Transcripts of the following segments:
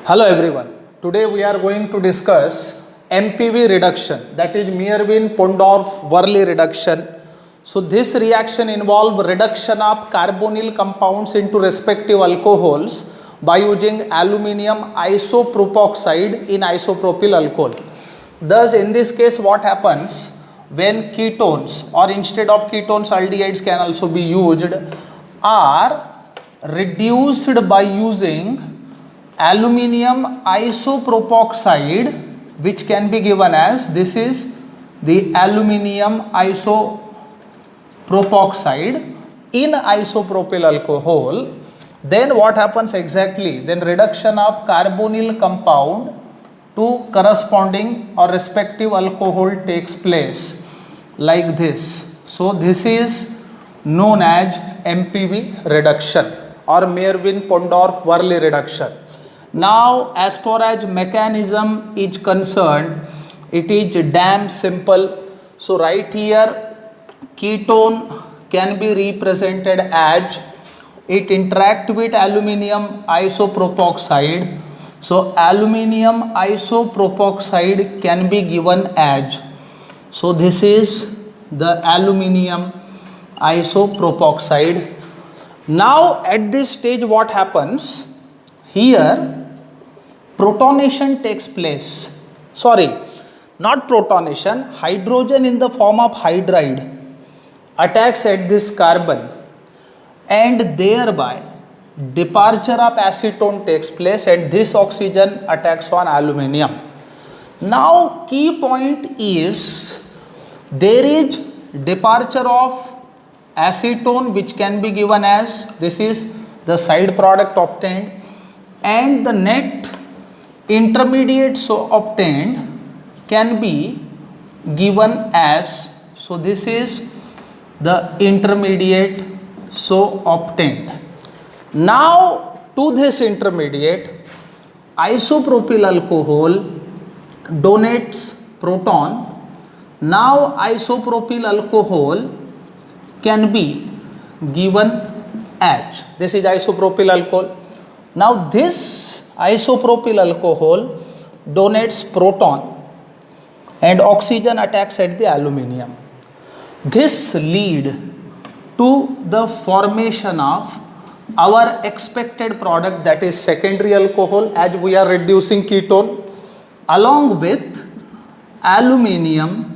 Hello everyone. Today we are going to discuss MPV reduction, that is Meerwein-Ponndorf-Verley reduction. So this reaction involves reduction of carbonyl compounds into respective alcohols by using aluminium isopropoxide in isopropyl alcohol. Thus in this case what happens when ketones, or instead of ketones aldehydes can also be used, are reduced by using aluminium isopropoxide, which can be given as, this is the aluminium isopropoxide in isopropyl alcohol. Then what happens exactly? Then reduction of carbonyl compound to corresponding or respective alcohol takes place like this. So this is known as MPV reduction or Meerwein-Ponndorf-Verley reduction. Now as far as mechanism is concerned, it is damn simple. So right here ketone can be represented as, it interact with aluminium isopropoxide. So aluminium isopropoxide can be given as, so this is the aluminium isopropoxide. Now at this stage what happens? Here protonation takes place. Sorry, not protonation, hydrogen in the form of hydride attacks at this carbon, and thereby departure of acetone takes place and this oxygen attacks on aluminium. Now key point is, there is departure of acetone, which can be given as, this is the side product obtained, and the net intermediate so obtained can be given as, so this is the intermediate so obtained. Now to this intermediate, isopropyl alcohol donates proton. Now isopropyl alcohol can be given as, this is isopropyl alcohol. Now this isopropyl alcohol donates proton and oxygen attacks at the aluminium. This lead to the formation of our expected product, that is secondary alcohol, as we are reducing ketone, along with aluminium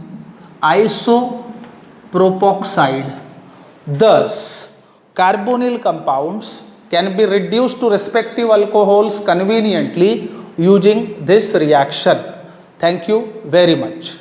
isopropoxide. Thus carbonyl compounds can be reduced to respective alcohols conveniently using this reaction. Thank you very much.